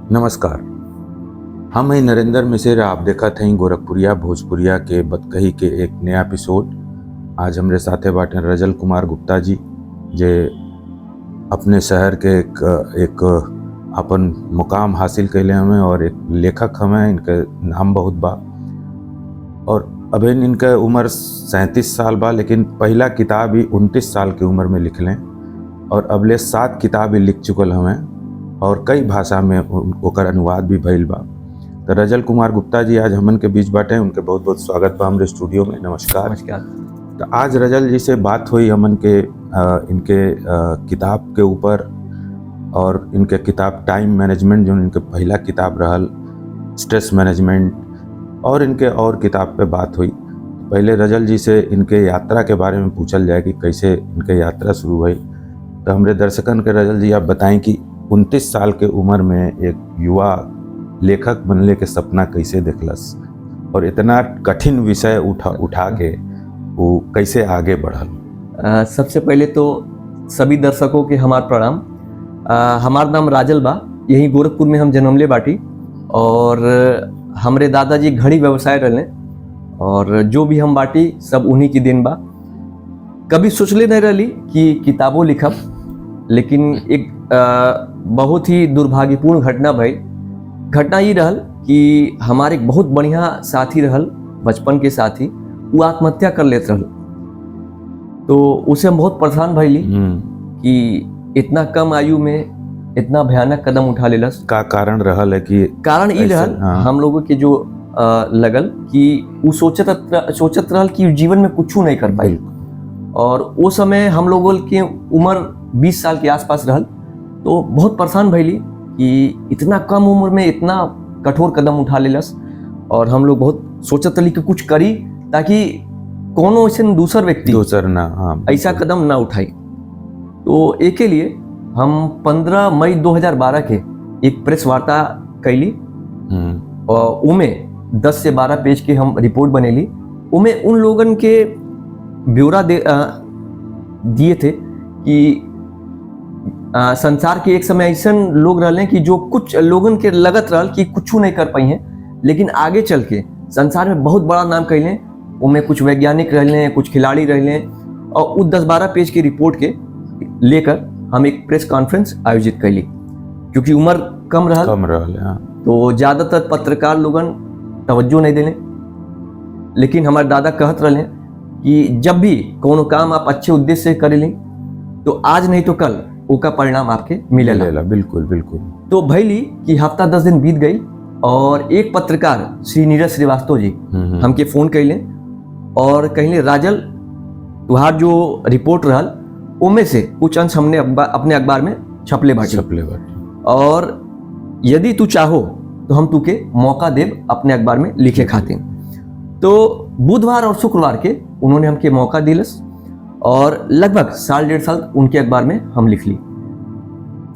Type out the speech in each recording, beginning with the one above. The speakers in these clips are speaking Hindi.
नमस्कार, हम हैं नरेंद्र मिश्र। आप देखा थे गोरखपुरिया भोजपुरिया के बतकही के एक नया एपिसोड। आज हमारे साथे बाटे रजल कुमार गुप्ता जी, जे अपने शहर के एक अपन मुकाम हासिल कैले हमें और एक लेखक हमें। इनके नाम बहुत बा और अभी इनका उम्र 37 साल बा, लेकिन पहला किताब ही 29 साल की उम्र में लिख लें और अबले 7 किताब ही लिख चुकल हमें और कई भाषा में ओकर अनुवाद भी भइल बा। तो रजल कुमार गुप्ता जी आज हमन के बीच बाटे। उनके बहुत बहुत स्वागत बा हमारे स्टूडियो में। नमस्कार। नमस्कार। तो आज रजल जी से बात हुई हमन के इनके किताब के ऊपर और इनके किताब टाइम मैनेजमेंट, जो इनके पहला किताब रहल, स्ट्रेस मैनेजमेंट, और इनके और किताब पे बात हुई। पहले रजल जी से इनके यात्रा के बारे में पूछल जाए कि कैसे इनके यात्रा शुरू हुई। तो हमारे दर्शकन के रजल जी आप बताएं कि 29 साल के उम्र में एक युवा लेखक बनने के सपना कैसे देखलस और इतना कठिन विषय उठा के वो कैसे आगे बढ़ल। सबसे पहले तो सभी दर्शकों के हमार प्रणाम। हमार नाम राजल बा, यही गोरखपुर में हम जन्मले बाटी और हमरे दादाजी घड़ी व्यवसाय रहले और जो भी हम बाटी सब उन्हीं की देन बा। कभी सोचले नहीं रहली कि किताबों लिखब, लेकिन एक बहुत ही दुर्भाग्यपूर्ण घटना भई। घटना ये रहल कि हमारे एक बहुत बढ़िया साथी रहल, बचपन के साथी, वो आत्महत्या कर लेत रहल। तो उसे हम बहुत परेशान भइली कि इतना कम आयु में इतना भयानक कदम उठा लेलस। का कारण रहल है कि कारण ये रहल हम लोगों के जो लगल कि वो सोचत रहल कि जीवन में कुछ नहीं कर पाई। और वो समय हम लोगों की उम्र 20 साल के आसपास रहल। तो बहुत परेशान भइली कि इतना कम उम्र में इतना कठोर कदम उठा लेलस और हम लोग बहुत सोचत रही कि कुछ करी ताकि कोनो ऐसे दूसर व्यक्ति ऐसा कदम ना उठाई। तो एक के लिए हम 15 मई 2012 के एक प्रेस वार्ता कैली और उमे 10 से 12 पेज के हम रिपोर्ट बनेली। उमे उन लोगन के ब्यौरा दिए थे कि संसार के एक समय ऐसा लोग रहले कि जो कुछ लोगन के लगत रहल कि कुछ नहीं कर पाई हैं, लेकिन आगे चल के संसार में बहुत बड़ा नाम कैले। उनमें कुछ वैज्ञानिक रहले, कुछ खिलाड़ी रहले और उस 10-12 पेज की रिपोर्ट के लेकर हम एक प्रेस कॉन्फ्रेंस आयोजित कैली। क्योंकि उम्र कम रहल तो ज़्यादातर पत्रकार लोगन तवज्जो नहीं देले, लेकिन हमारे दादा कहत रहले कि जब भी कोनो काम आप अच्छे उद्देश्य से करेली तो आज नहीं तो कल उसका परिणाम आपके मिलेला। बिल्कुल बिल्कुल। तो भइली कि हफ्ता 10 दिन बीत गई और एक पत्रकार श्री नीरज श्रीवास्तव जी हमके फोन कैले और कहले राजल, तुहार जो रिपोर्ट रहल उनमें से कुछ अंश हमने अपने अखबार में छपले बाटी और यदि तू चाहो तो हम तुके मौका देव अपने अखबार में लिखे खातिर। तो बुधवार और शुक्रवार के उन्होंने हमके मौका दिलस और लगभग 1.5 साल उनके अखबार में हम लिख ली।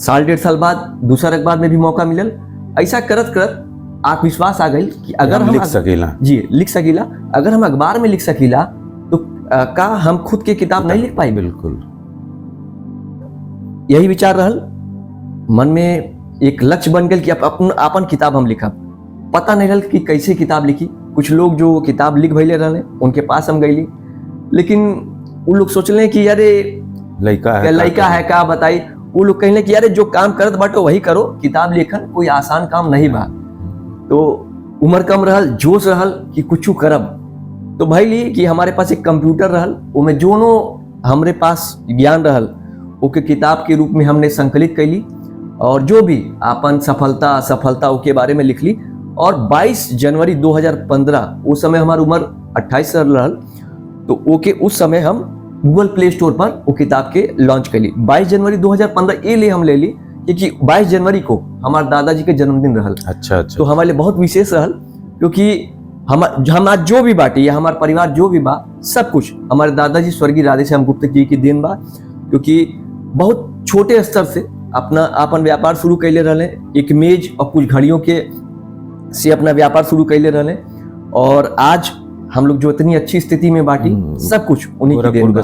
1.5 साल बाद दूसरा अखबार में भी मौका मिलल। ऐसा करत करत आत्मविश्वास आ गई कि अगर हम लिख सकीला, अगर हम अखबार में लिख सकीला तो का हम खुद के किताब नहीं लिख पाई। बिल्कुल यही विचार रहल मन में, एक लक्ष्य बन गया कि अपन किताब हम लिखब। पता नहीं रहल कि कैसे किताब लिखी। कुछ लोग जो किताब लिख भइले रहले उनके पास हम गईली, लेकिन वो लोग सोचले कि यारे लड़का है का बताई। वो लोग कहले कि यारे जो काम करत बाटो वही करो, किताब लिखन कोई आसान काम नहीं बा। तो उम्र कम रहल, जोश रहल कि कुछ करब। तो भइली कि हमारे पास एक कंप्यूटर रहल, उमें जोनो हमरे पास ज्ञान रहल ओके किताब के रूप में हमने संकलित कैली और जो भी अपन सफलता के बारे में लिख ली। और 22 जनवरी 2015 उस समय हमारी उम्र 28 साल रहल। तो ओके उस समय हम गूगल प्ले स्टोर पर वो किताब के लॉन्च कैली। 22 जनवरी 2015 ये लिए हम ले ली क्योंकि 22 जनवरी को हमारे दादाजी के जन्मदिन रहल। अच्छा। तो हमारे लिए बहुत विशेष रहल क्योंकि हम आज जो भी बाटी या हमारा परिवार जो भी बा, सब कुछ हमारे दादाजी स्वर्गीय राधेश्याम गुप्ता जी की देन बा। क्योंकि बहुत छोटे स्तर से अपन व्यापार शुरू कैले रहले, एक मेज और कुछ घड़ियों के से अपना व्यापार शुरू कैले रहले और आज हम लोग जो इतनी अच्छी स्थिति में बाटी, सब कुछ उन्हीं की देन बा।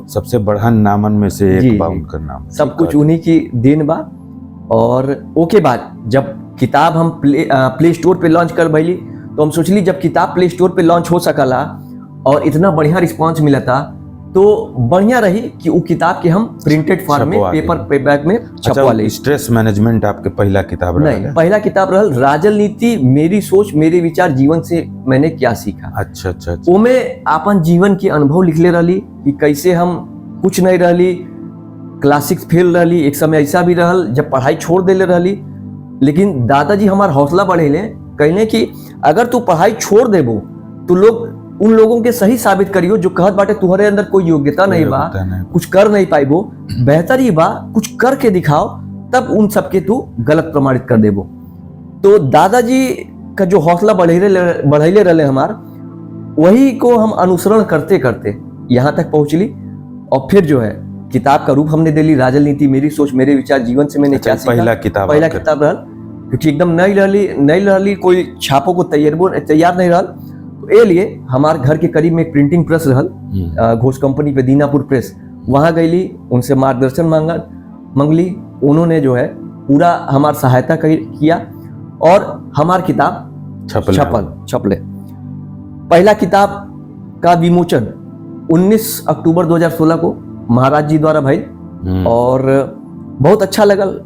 सबसे बढ़न नामन में से जी, एक बा जी। उनका नाम। सब कुछ उन्हीं की देन बा। और ओके बाद जब किताब हम प्ले स्टोर पे लॉन्च कर भैली, तो हम सोचली जब किताब प्ले स्टोर पे लॉन्च हो सकला और इतना बढ़िया रिस्पांस मिला था, तो बढ़िया रही कि वो किताब के हम प्रिंटेड फॉर्म में छपवा पेपर दें। बैग में छपवा ले। स्ट्रेस मैनेजमेंट आपके पहला किताब रहा नहीं, है? पहला किताब रहल राजल नीति, मेरी सोच मेरे विचार, जीवन से मैंने क्या सीखा। अच्छा अच्छा अच्छा। ओमे अपन जीवन के अनुभव लिखले रहली कि कैसे हम कुछ नहीं रहली, क्लासिक्स फेल रहली, एक समय ऐसा भी रहल जब पढ़ाई छोड़ देले रहली, लेकिन दादाजी हमार हौसला बढ़ेले, कहले कि अगर तू पढ़ाई छोड़ देबो तो लोग उन लोगों के सही साबित करियो जो कहत बाटे तुम्हारे अंदर कोई योग्यता नहीं बा, कुछ कर नहीं पाइबो, बेहतर ही बा कुछ करके दिखाओ, तब उन सबके तू गलत प्रमाणित कर देबो। तो दादाजी का जो हौसला बढ़ैले रहले हमार, वही को हम अनुसरण करते करते यहाँ तक पहुंचली। और फिर जो है किताब का रूप हमने दे ली, राजल नीति, मेरी सोच मेरे विचार, जीवन से मैंने क्या सीखा। पहला किताब रहल, क्योंकि एकदम नहीं रहली, कोई छापो को तैयार नहीं रहल। तो ए लिए हमारे घर के करीब में एक प्रिंटिंग प्रेस रहल, घोष कंपनी पे, दीनापुर प्रेस, वहां गईली, उनसे मार्गदर्शन मांगली। उन्होंने जो है पूरा हमार सहायता किया और हमार किताब छपले। पहला किताब का विमोचन 19 अक्टूबर 2016 को महाराज जी द्वारा भइल, और बहुत अच्छा लगल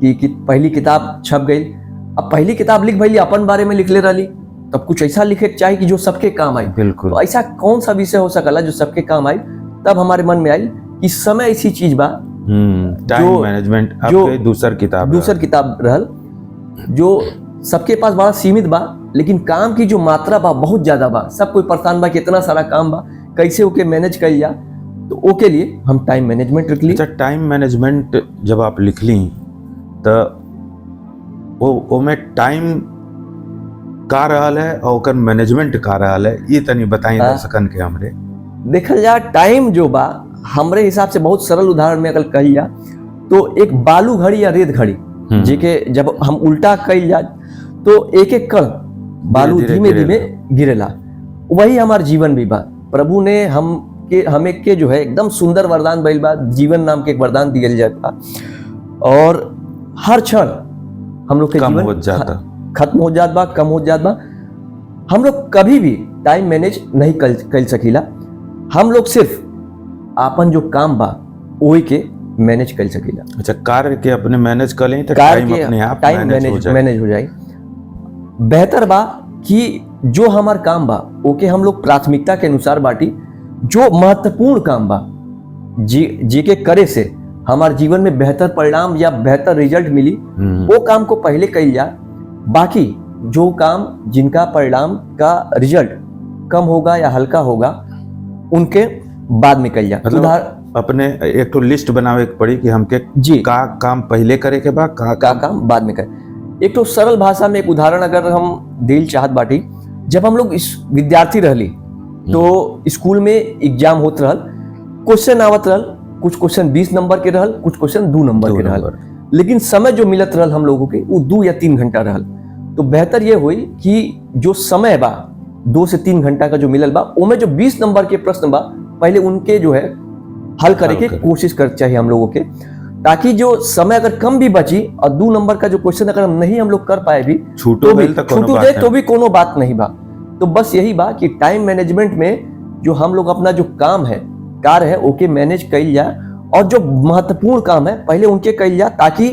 कि पहली किताब छप गई। अब पहली किताब लिख भइली, अपन बारे में लिखले रहली, तब कुछ ऐसा लिखे के चाहिए कि जो सबके काम आए। बिल्कुल। तो ऐसा कौन सा विषय हो सकला जो सबके काम आए? तब हमारे मन में आई कि समय ऐसी चीज बा, टाइम मैनेजमेंट, आपके दूसर किताब रहल, जो सबके पास बड़ा सीमित बा, लेकिन काम की जो मात्रा बा बहुत ज्यादा बा। सब कोई परेशान बा कि इतना सारा काम बा, कैसे ओके मैनेज कइल जा। तो ओके लिए हम टाइम मैनेजमेंट लिख ली। अच्छा, टाइम मैनेजमेंट जब आप लिख ली तो वो में टाइम का रहल है और ओकर मैनेजमेंट का रहल है, ये तनी बताई दर्शकन के हमरे। देखल जा टाइम जो बा, हमरे हिसाब से बहुत सरल उदाहरण में अगर कही जा तो एक बालू घड़ी या रेत घड़ी, जेके जब हम उल्टा कइल जा तो एक एक कण बालू धीमे धीमे गिरेला, वही हमार जीवन भी बा। प्रभु ने हमें के जो है एकदम सुंदर वरदान भइल बा, जीवन नाम के एक वरदान दियल जाता, और हर क्षण हम लोग के जीवन खत्म हो जात बा, कम हो जात बा। हम लोग कभी भी टाइम मैनेज नहीं कर सकीला। हम लोग सिर्फ आपन जो काम बा वही के मैनेज कर सकीला। अच्छा, कार्य के अपने मैनेज कर लें तो टाइम अपने आप मैनेज हो जाए। बेहतर बा कि जो हमार काम बा ओके हम लोग प्राथमिकता के अनुसार बाटी। जो महत्वपूर्ण काम बा जी के करे से हमार जीवन में बेहतर परिणाम या बेहतर रिजल्ट मिली, वो काम को पहले कइल जा। बाकी जो काम जिनका परिणाम का रिजल्ट कम होगा या हल्का होगा, उनके बाद में कइल जा। मतलब अपने एक तो लिस्ट बनावे के पड़ी कि हमके का काम पहले करे के बा, का काम बाद में करे। एक तो सरल भाषा में एक उदाहरण अगर हम दिल चाहत बाटी, जब हम लोग इस विद्यार्थी रहली तो स्कूल में एग्जाम होत रहल, क्वेश्चन आवत रहल, कुछ क्वेश्चन 20 नंबर के रहल, कुछ क्वेश्चन 2 नंबर के रहल, लेकिन समय जो मिलत रहल हम लोगों के वो 2 या 3 घंटा रहल। तो बेहतर ये हुई कि जो समय बा 2 से 3 घंटा का जो मिलल बा, उनमें जो 20 नंबर के प्रश्न बा पहले उनके जो है हल करे के कोशिश कर चाहिए हम लोगों के, ताकि जो समय अगर कम भी बची और 2 नंबर का जो क्वेश्चन अगर हम नहीं हम लोग कर पाए भी छूटो दे तो भी कोनो बात नहीं बा। तो बस यही बा कि टाइम मैनेजमेंट में जो हम लोग अपना जो काम है, कार्य है, ओके मैनेज कइल जाए, और जो महत्वपूर्ण काम है पहले उनके कइल जाए, ताकि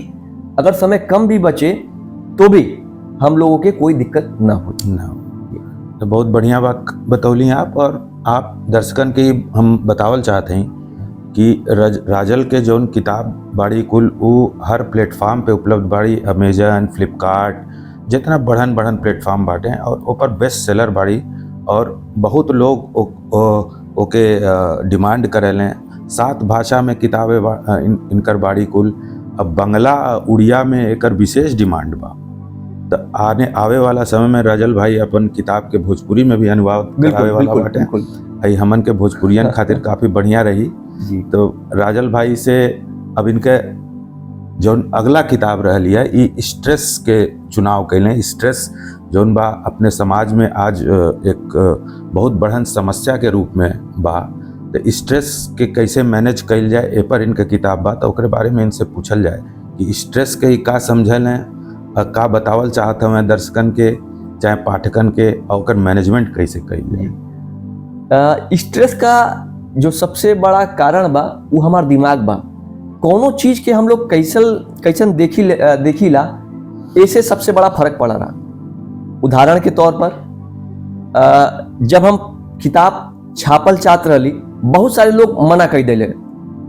अगर समय कम भी बचे तो भी हम लोगों के कोई दिक्कत ना हो। तो बहुत बढ़िया बात बतौली आप। और आप दर्शकन के हम बतावल चाहते हैं कि राजल के जौन किताब बाड़ी कुल वो हर प्लेटफॉर्म पे उपलब्ध बाड़ी, अमेजन, फ्लिपकार्ट, जितना बढ़न प्लेटफॉर्म बाटे, और ऊपर बेस्ट सेलर बाड़ी, और बहुत लोग ओके डिमांड करेलें। 7 भाषा में किताबें इनकर बाड़ी कुल। अब बंगला उड़िया में एकर विशेष डिमांड बा। तो आवे वाला समय में राजल भाई अपन किताब के भोजपुरी में भी अनुवाद करावे वाला बाटे। हमन के भोजपुरियन खातिर काफ़ी बढ़िया रही। तो राजल भाई से अब इनके जौन अगला किताब रह लिया ई स्ट्रेस के चुनाव कैलें। स्ट्रेस जौन बा अपने समाज में आज एक बहुत बड़हन समस्या के रूप में बा, तो स्ट्रेस के कैसे मैनेज कैल जाए ए पर इनका किताब बा। तो ओकरे बारे में इनसे पूछल जाए कि स्ट्रेस के का समझल हैं और का बतावल चाहत हमें दर्शकन के चाहे पाठकन के, और ओकर मैनेजमेंट कैसे कैल जाए। स्ट्रेस का जो सबसे बड़ा कारण बा वो हमार दिमाग बा। कोनो चीज के हम लोग कैसन देखीला ऐसे सबसे बड़ा फर्क पड़ रहा। उदाहरण के तौर पर जब हम किताब छापल चाहत रही, बहुत सारे लोग मना कर दिले,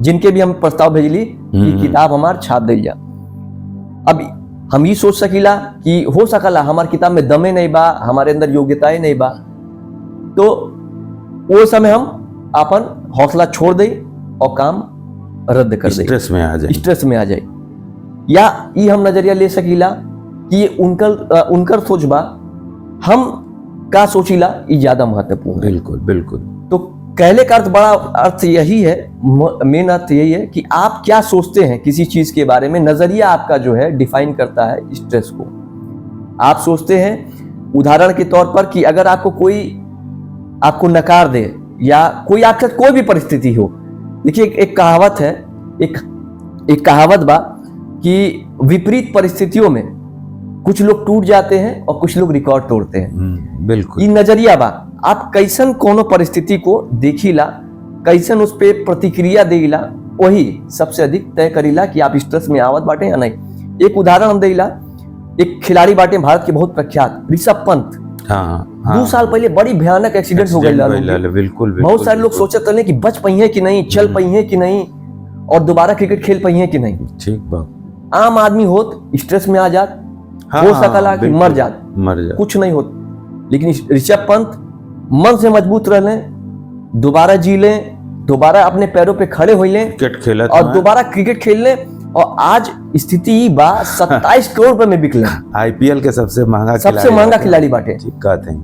जिनके भी हम प्रस्ताव भेजली कि किताब हमार छाप दिल जा। अब हम ये सोच सकीला कि हो सकला हमार किताब में दमे नहीं बा, हमारे अंदर योग्यताएं नहीं बा, तो वो समय हम अपन हौसला छोड़ दे और काम रद्द कर दे, स्ट्रेस में आ जाए। या ये हम नजरिया ले सकीला कि ये उनकर सोच बा, हम का सोचीला ये ज्यादा महत्वपूर्ण है। बिल्कुल बिल्कुल। तो कहने का बड़ा अर्थ यही है, मेन अर्थ यही है कि आप क्या सोचते हैं किसी चीज के बारे में। नजरिया आपका जो है डिफाइन करता है स्ट्रेस को। आप सोचते हैं उदाहरण के तौर पर कि अगर कोई आपको नकार दे या कोई आपके साथ कोई भी परिस्थिति हो। देखिए एक कहावत है, एक कहावत बा कि विपरीत परिस्थितियों में कुछ लोग टूट जाते हैं और कुछ लोग रिकॉर्ड तोड़ते हैं। बिल्कुल। ये नजरिया बा। आप कैसन कोनो परिस्थिति को देखीला, कैसन उस पे प्रतिक्रिया देला, वही सबसे अधिक तय करीला कि आप स्ट्रेस में आवत बाटे या नहीं। एक उदाहरण हम देला, एक खिलाड़ी बाटे भारत के बहुत प्रख्यात ऋषभ पंत। हाँ। 2 साल पहले बड़ी भयानक एक्सीडेंट हो गई। बिल्कुल। बहुत सारे लोग सोचते रहे कि बच पाइए कि नहीं, चल पाइए कि नहीं, और दोबारा क्रिकेट खेल पाइए कि नहीं। ठीक बा। आम आदमी होत स्ट्रेस में आ जात, हो सकला कि मर जात, कुछ नहीं होत। लेकिन ऋषभ पंत मन से मजबूत रहले, दोबारा जी लें, दोबारा अपने पैरों पे खड़े हो लें, क्रिकेट खेला और दोबारा क्रिकेट खेल लें, और आज स्थिति बा 27 करोड़ रुपए में बिकले। आईपीएल के सबसे महंगा खिलाड़ी बाटे।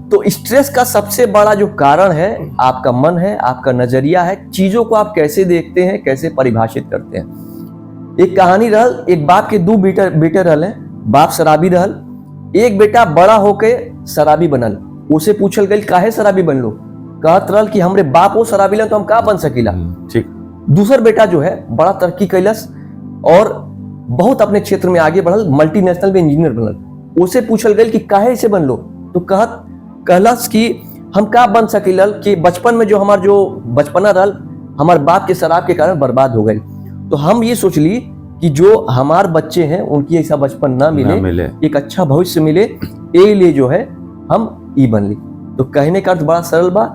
तो स्ट्रेस का सबसे बड़ा जो कारण है आपका मन है, आपका नजरिया है, चीजों को आप कैसे देखते हैं, कैसे परिभाषित करते हैं। एक कहानी रहल, एक बाप के 2 बेटे रहले। बाप शराबी रहल, एक बेटा बड़ा होके शराबी बनल। उसे पूछल गई काहे शराबी बनलो, कहत रहल कि हमरे बाप वो शराबी लन तो हम का बन सकीला। ठीक। दूसर बेटा जो है बड़ा तरक्की कैलस और बहुत अपने क्षेत्र में आगे बढ़ल, मल्टीनेशनल में इंजीनियर बनल। उसे पूछल गई कि काहे इसे बनलो, तो कहलस कि हम का बन सकील कि बचपन में जो हमार जो बचपना रहल हमार बाप के शराब के कारण बर्बाद हो गई। तो हम ये सोच ली कि जो हमार बच्चे हैं उनकी ऐसा बचपन ना मिले, एक अच्छा भविष्य मिले, ये लिए जो है हम ई बन ली। तो कहने का अर्थ बड़ा सरल बा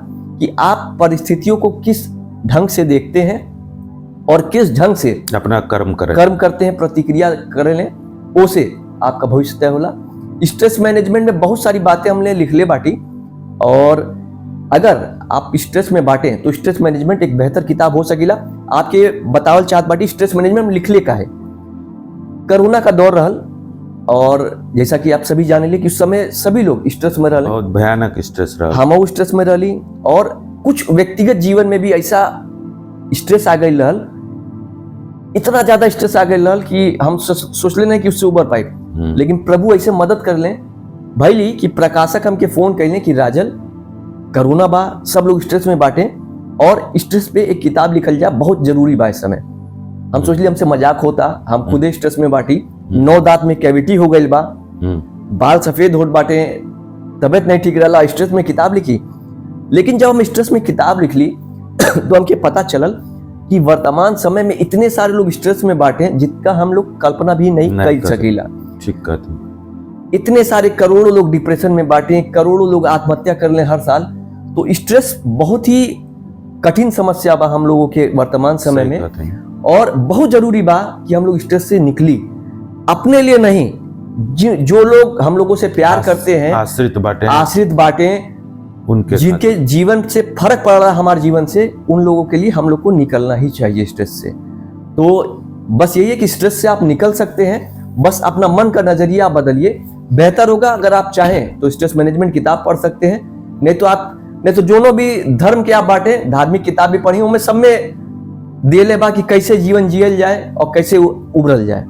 कि आप परिस्थितियों को किस ढंग से देखते हैं और किस ढंग से अपना कर्म करते हैं, प्रतिक्रिया करें, उसे आपका भविष्य तय होला। स्ट्रेस मैनेजमेंट में बहुत सारी बातें हमने लिख ले बाटी, और अगर आप स्ट्रेस में बांटे तो स्ट्रेस मैनेजमेंट एक बेहतर किताब हो सकेला। आपके बतावल चाहत बाटी स्ट्रेस मैनेजमेंट लिखले का है। कोरोना का दौर रहल, और जैसा कि आप सभी जाने ली कि उस समय सभी लोग स्ट्रेस में रहल, बहुत भयानक स्ट्रेस रहल, हम स्ट्रेस में रहली, और कुछ व्यक्तिगत जीवन में भी ऐसा स्ट्रेस आ गई रहल, इतना ज्यादा स्ट्रेस आ गई रहल कि हम सोच लेना कि उससे उबर पाए। लेकिन प्रभु ऐसे मदद कर लें भैली कि प्रकाशक हमके फोन कर लें कि राजल कोरोना बा, सब लोग स्ट्रेस में बांटे और स्ट्रेस पे एक किताब लिखल जा, बहुत जरूरी बा इस समय। हम सोच लिए हमसे मजाक होता, हम खुदे स्ट्रेस में बांटी, 9 दांत में कैविटी हो गई बा, बाल सफेद होट बाटे, तबियत नहीं ठीक रहा, स्ट्रेस में किताब लिखी। लेकिन जब हम स्ट्रेस में किताब लिख ली तो हमके पता चलल कि वर्तमान समय में इतने सारे लोग स्ट्रेस में बांटे जिसका हम लोग कल्पना भी नहीं कर सकीला। ठीक कहते। इतने सारे करोड़ों लोग डिप्रेशन में बांटे, करोड़ों लोग आत्महत्या कर ले हर साल। तो स्ट्रेस बहुत ही कठिन समस्या बा हम लोगों के वर्तमान समय में, और बहुत जरूरी बा कि हम लोग स्ट्रेस से निकली। अपने लिए नहीं, जो लोग हम लोगों से प्यार करते हैं, आश्रित बांटे, उनके जिनके जीवन से फर्क पड़ रहा है हमारे जीवन से, उन लोगों के लिए हम लोग को निकलना ही चाहिए स्ट्रेस से। तो बस यही है कि स्ट्रेस से आप निकल सकते हैं, बस अपना मन का नजरिया बदलिए। बेहतर होगा अगर आप चाहें तो स्ट्रेस मैनेजमेंट किताब पढ़ सकते हैं, नहीं तो जो भी धर्म के आप बांटे, धार्मिक किताब भी पढ़ी, उनमें सब में दिए बा कि कैसे जीवन जियल जाए और कैसे उबरल जाए।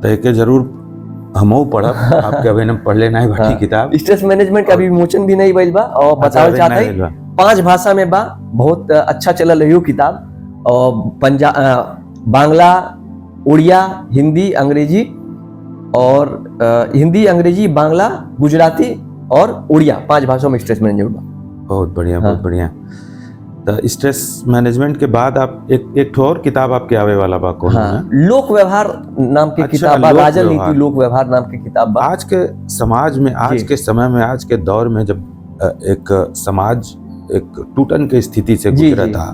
तो एक जरूर हमहू पढ़ब, आपके अभी पढ़ लेना है बाकी किताब। स्ट्रेस मैनेजमेंट का अभी विमोचन भी नहीं भइल बा और बतावल चाहता है 5 भाषा में बा, बहुत अच्छा चलल है किताब। और बांग्ला, उड़िया, हिंदी, अंग्रेजी और हिंदी, अंग्रेजी, बांग्ला, गुजराती और उड़िया 5 भाषाओं में स्ट्रेस मैनेजमेंट बा। बहुत बढ़िया, बहुत बढ़िया। तो स्ट्रेस मैनेजमेंट के बाद आप एक ठो और किताब आपके आवे वाला बा कौन है? लोक व्यवहार नाम की किताब बा, राजनीति लोक व्यवहार नाम की किताब बा। आज के समाज में, आज के समय में, आज के दौर में जब एक समाज एक टूटन की स्थिति से गुजरा था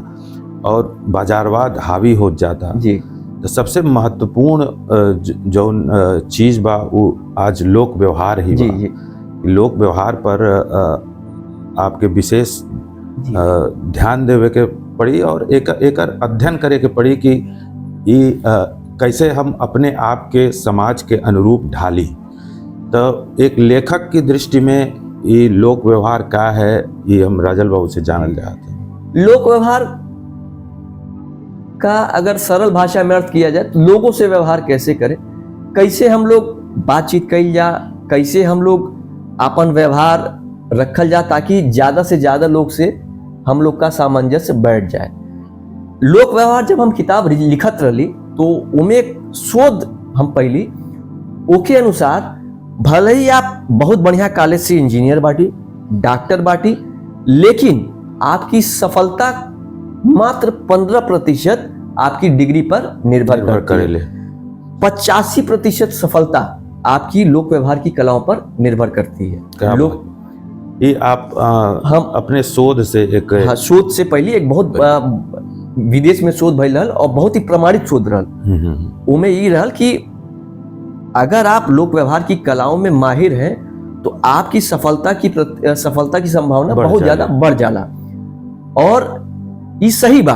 और बाजारवाद हावी हो जाता जी, तो सबसे महत्वपूर्ण जो चीज बा वो आज लोक व्यवहार ही जी, बा। जी। लोक व्यवहार पर आपके विशेष ध्यान देवे के पड़ी और एक अध्ययन करे के पड़ी कि ये कैसे हम अपने आप के समाज के अनुरूप ढाली। तो एक लेखक की दृष्टि में ये लोक व्यवहार क्या है, ये हम राजल बाबू से जानल चाहते हैं। लोक व्यवहार का अगर सरल भाषा में अर्थ किया जाए तो लोगों से व्यवहार कैसे करें, कैसे हम लोग बातचीत कइल जा, कैसे हम लोग अपन व्यवहार रखल जा ताकि ज्यादा से ज्यादा लोग से हम लोग का सामंजस्य बैठ जाए। लोक व्यवहार जब हम किताब लिखत रही तो उमें एक शोध हम पहली ओके अनुसार, भले ही आप बहुत बढ़िया कॉलेज से इंजीनियर बाटी, डॉक्टर बाटी, लेकिन आपकी सफलता मात्र 15% आपकी डिग्री पर निर्भर करेले। 85% सफलता आपकी लोक व्यवहार की कलाओं पर निर्भर करती है। लोग ये आप हम अपने शोध से एक शोध से पहले एक बहुत विदेश में शोध भइल रहल और बहुत ही प्रमाणित शोध रहल। उमें ये रहल कि अगर आप लोक व्यवहार की कलाओं में माहिर हैं तो आपकी सफलता की संभावना बहुत ज्यादा बढ़ जाला। और ये सही बा,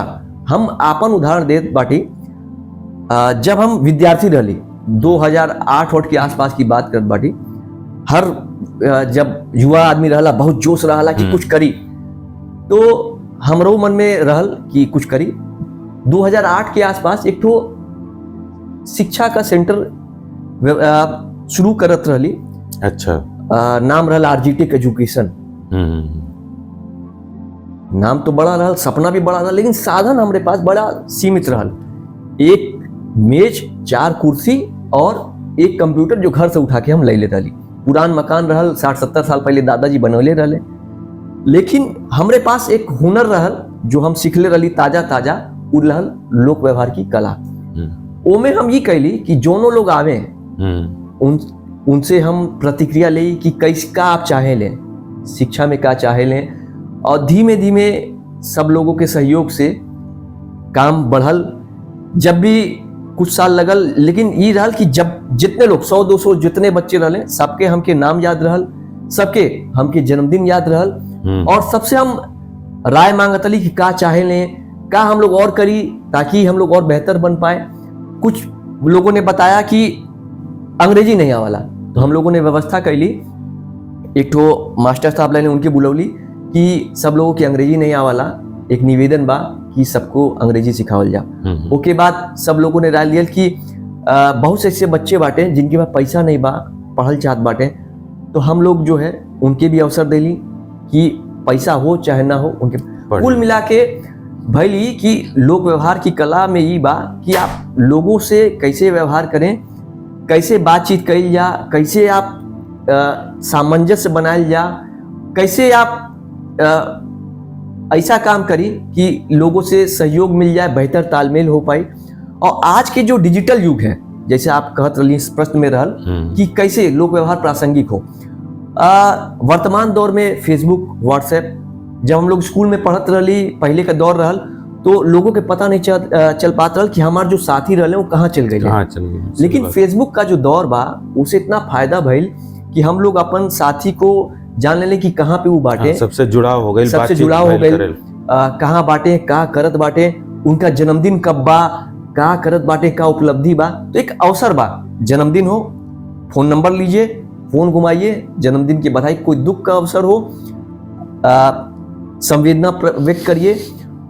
हम आपन उदाहरण देत बाटी। जब हम विद्यार्थी रहली 2008 के आसपास की बात करत बाटी, हर जब युवा आदमी रहला बहुत जोश रहला कि कुछ करी, तो हमरो मन में रहल कि कुछ करी। 2008 के आसपास एक ठो शिक्षा का सेंटर शुरू करत रहली। अच्छा। नाम रहल आरजीटेक एजुकेशन। नाम तो बड़ा रहल, सपना भी बड़ा रहल, लेकिन साधन हमारे पास बड़ा सीमित रहल। एक मेज, 4 कुर्सी और एक कंप्यूटर जो घर से उठा के हम ले लेते रही। पुरान मकान रहल, 60-70 साल पहले दादाजी बनौले रहले। लेकिन हमरे पास एक हुनर रहल जो हम सीखले रही ताजा, उ रहल लोक व्यवहार की कला। ओमे हम ये कहली कि जोनो लोग आवे उनसे हम प्रतिक्रिया ले कि कैसे का आप चाहे लें, शिक्षा में क्या चाहे लें, और धीमे धीमे सब लोगों के सहयोग से काम बढ़ल। जब भी कुछ साल लगल, लेकिन ये रहल कि जब जितने लोग 100-200 जितने बच्चे रहले, सबके हमके नाम याद रहल, सबके हमके जन्मदिन याद रहल, और सबसे हम राय मांगतली कि का चाहे लें, का हम लोग और करी ताकि हम लोग और बेहतर बन पाए। कुछ लोगों ने बताया कि अंग्रेजी नहीं आवाला, तो हम लोगों ने व्यवस्था कैली। एक ठो मास्टर साहब ने उनके बुलौली कि सब लोगों की अंग्रेजी नहीं आवाला, एक निवेदन बा कि सबको अंग्रेजी सिखावल जा। ओके बाद सब लोगों ने राय लिया कि बहुत से ऐसे बच्चे बाटे जिनके पास पैसा नहीं बा, पढ़ल चाहत बाटे, तो हम लोग जो है उनके भी अवसर देली कि पैसा हो चाहे ना हो उनके। कुल मिला के भैली कि लोक व्यवहार की कला में ये बा कि आप लोगों से कैसे व्यवहार करें, कैसे बातचीत कइल जा, कैसे आप सामंजस्य बनायल जा, कैसे आप ऐसा काम करी कि लोगों से सहयोग मिल जाए, बेहतर तालमेल हो पाए। और आज के जो डिजिटल युग है, जैसे आप कहत रही प्रश्न में रहल कि कैसे लोक व्यवहार प्रासंगिक हो, वर्तमान दौर में फेसबुक, व्हाट्सएप, जब हम लोग स्कूल में पढ़त रही, पहले का दौर रहल, तो लोगों के पता नहीं चल पात रहल कि हमारे जो साथी रहले वो कहाँ चल गए। लेकिन फेसबुक का जो दौर बा उसे इतना फायदा भइल कि हम लोग अपन साथी को जान ले कि कहाँ पे वो बाटे, सबसे जुड़ाव हो गए, कहाँ बाटे, का करत बाटे, उनका जन्मदिन कब बा, का करत बाटे, का उपलब्धि बा। तो एक अवसर बा, जन्मदिन हो, फोन नंबर लीजिए, फोन घुमाइए, जन्मदिन की बधाई, कोई दुख का अवसर हो, संवेदना व्यक्त करिए।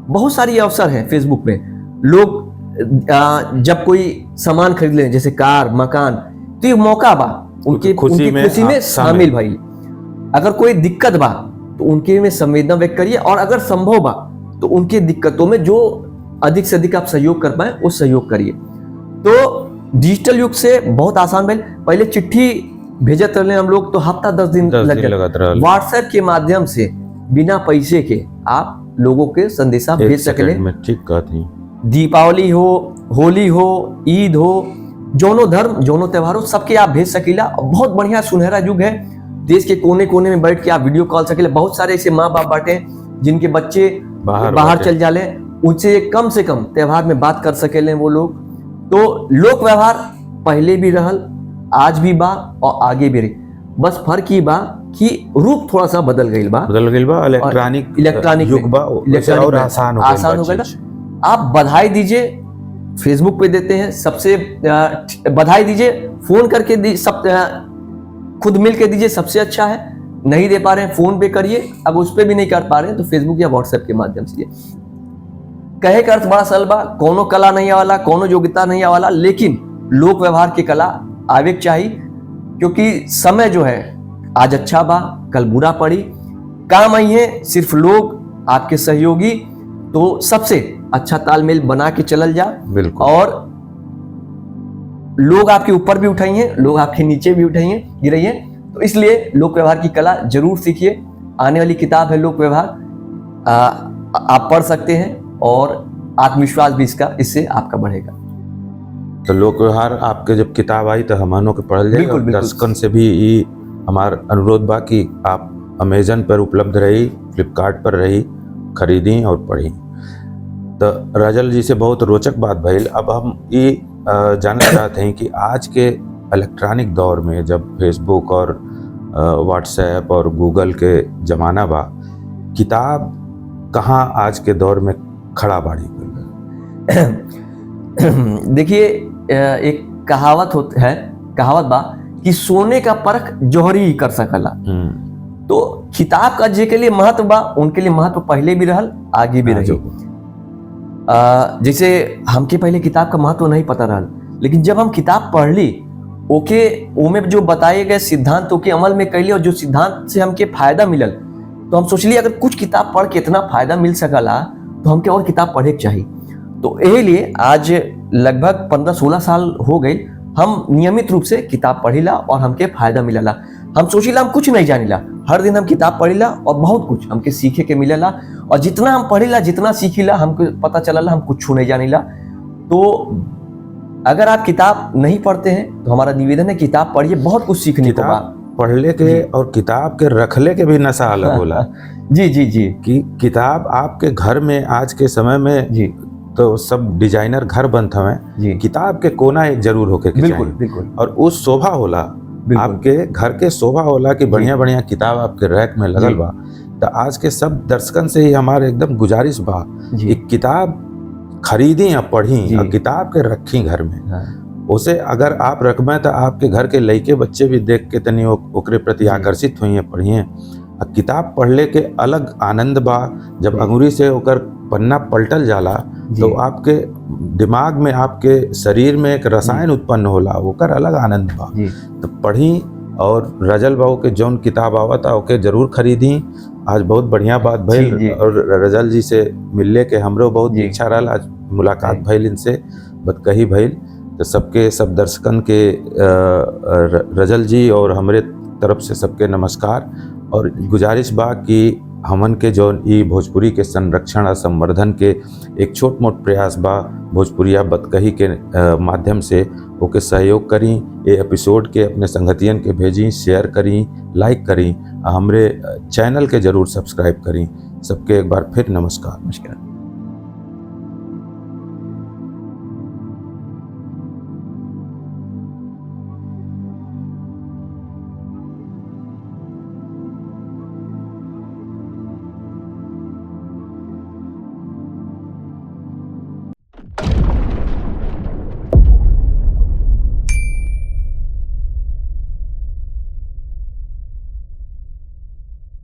बहुत सारी अवसर है फेसबुक में। लोग जब कोई सामान खरीद ले जैसे कार मकान, तो ये मौका बा उनकी खुशी में शामिल भाई। अगर कोई दिक्कत बा तो उनके में संवेदना व्यक्त करिए, और अगर संभव बा तो उनके दिक्कतों में जो अधिक से अधिक आप सहयोग कर पाए वो सहयोग करिए। तो डिजिटल युग से बहुत आसान भाई। पहले चिट्ठी भेजत रहे हम लोग तो हफ्ता 10 दिन लग जाता। व्हाट्सएप के माध्यम से बिना पैसे के आप लोगों के संदेशा भेज सकले। ठीक कहती। दीपावली हो, होली हो, ईद हो, जोनो धर्म जोनो त्योहार हो, सबके आप भेज सकीला। बहुत बढ़िया सुनहरा युग है। देश के कोने कोने में बैठ के आप वीडियो कॉल सकीला। बहुत सारे ऐसे माँ बाप बाटे जिनके बच्चे बाहर चल जाले, उनसे कम से कम त्योहार में बात कर सकेले वो लोग। तो लोक व्यवहार पहले भी रहल, आज भी बा और आगे भी रही। बस फर्क ही बा कि रूप थोड़ा सा बदल गई बा। इलेक्ट्रॉनिक युग बा, और आसान हो गया। आप बधाई दीजिए, फेसबुक पे देते हैं सबसे बधाई दीजिए, फोन करके सब खुद मिल के दीजिए, सबसे अच्छा है। नहीं दे पा रहे हैं फोन पे करिए, अब उस पे भी नहीं कर पा रहे हैं तो फेसबुक या व्हाट्सएप के माध्यम से। कहे का अर्थ बड़ा सरल बा, कोनो कला नहीं आवाला, कोनो योग्यता नहीं आवाला, लेकिन लोक व्यवहार की कला आवे चाहिए। क्योंकि समय जो है आज अच्छा बा कल बुरा पड़ी, काम आई है सिर्फ लोग आपके सहयोगी। तो सबसे अच्छा तालमेल बना के चलल जा। और लोग आपके ऊपर भी उठाइए, लोग आपके नीचे भी उठाइए गिराइए। तो इसलिए लोक व्यवहार की कला जरूर सीखिए। आने वाली किताब है लोक व्यवहार, आप पढ़ सकते हैं और आत्मविश्वास भी इससे आपका बढ़ेगा। तो लोक व्यवहार आपके जब किताब आई तो हमनों के पढ़ल जाए। दर्शकन से भी ये हमार अनुरोध बा कि आप अमेजन पर उपलब्ध रही, फ्लिपकार्ट पर रही, खरीदी और पढ़ी। तो रजल जी से बहुत रोचक बात भइल। अब हम ये जानना चाहते हैं कि आज के इलेक्ट्रॉनिक दौर में जब फेसबुक और व्हाट्सएप और गूगल के ज़माना बा, किताब कहाँ आज के दौर में खड़ा बाड़ी? देखिए एक कहावत बा कि सोने का परख जौहरी ही कर सकला। तो किताब का जे के लिए महत्व बा, उनके लिए महत्व पहले भी रहल, आगे भी रही। जैसे हमके पहले किताब का महत्व नहीं पता रहल, लेकिन जब हम किताब पढ़ ली ओके ओमे जो बताए गए सिद्धांत के अमल में कैली, और जो सिद्धांत से हमके फायदा मिलल, तो हम सोचली अगर कुछ किताब पढ़ के इतना फायदा मिल सकला तो हमके और किताब पढ़े के चाहिए। तो यही लिए आज लगभग 15-16 साल हो गए हम नियमित रूप से किताब पढ़िला और हमके फायदा मिलला। हम सोचिला हम कुछ नहीं जानिला, हर दिन हम किताब पढ़िला और बहुत कुछ हमके सीखे के मिलला। और जितना हम पढ़िला जितना सीखिला हमको पता चलला हम कुछ नहीं जानिला। तो अगर आप किताब नहीं पढ़ते हैं तो हमारा निवेदन है किताब पढ़िए, बहुत कुछ सीखने को बा। पढ़ले के और किताब के रखले के भी नशा अलग होला। जी जी जी। कि किताब आपके घर में आज के समय में जी तो सब डिजाइनर घर बनत हवे, किताब के कोना एक जरूर होके के बिल्कुल बिल्कुल। और उस शोभा होला, आपके घर के शोभा होला कि बढ़िया बढ़िया किताब आपके रैक में लगल बा। तो आज के सब दर्शकन से ही हमारे एकदम गुजारिश बा कि किताब खरीदी या पढ़ी और किताब के रखी घर में। उसे अगर आप रखबे तो आपके घर के लइके बच्चे भी देख के तनी ओकरे प्रति आकर्षित हुई पढ़िए। किताब पढ़ले के अलग आनंद बा। जब अंगुरी से ओकर पन्ना पलटल जाला तो आपके दिमाग में आपके शरीर में एक रसायन उत्पन्न होला, ओकर अलग आनंद बा। तो पढ़ी और रजल बाबू के जौन किताब आवता ओके जरूर खरीदी। आज बहुत बढ़िया बात भइल और रजल जी से मिलने के हमरो बहुत इच्छा रहल। आज मुलाकात भइल, इनसे बतकही भइल। तो सबके सब दर्शकन के रजल जी और हमरे तरफ से सबके नमस्कार। और गुजारिश बा कि हमन के जौन ई भोजपुरी के संरक्षण और संवर्धन के एक छोट मोट प्रयास बा भोजपुरिया बतकही के माध्यम से ओके सहयोग करी। ये एपिसोड के अपने संगतियन के भेजी, शेयर करी, लाइक करी, हमरे चैनल के जरूर सब्सक्राइब करी। सबके एक बार फिर नमस्कार।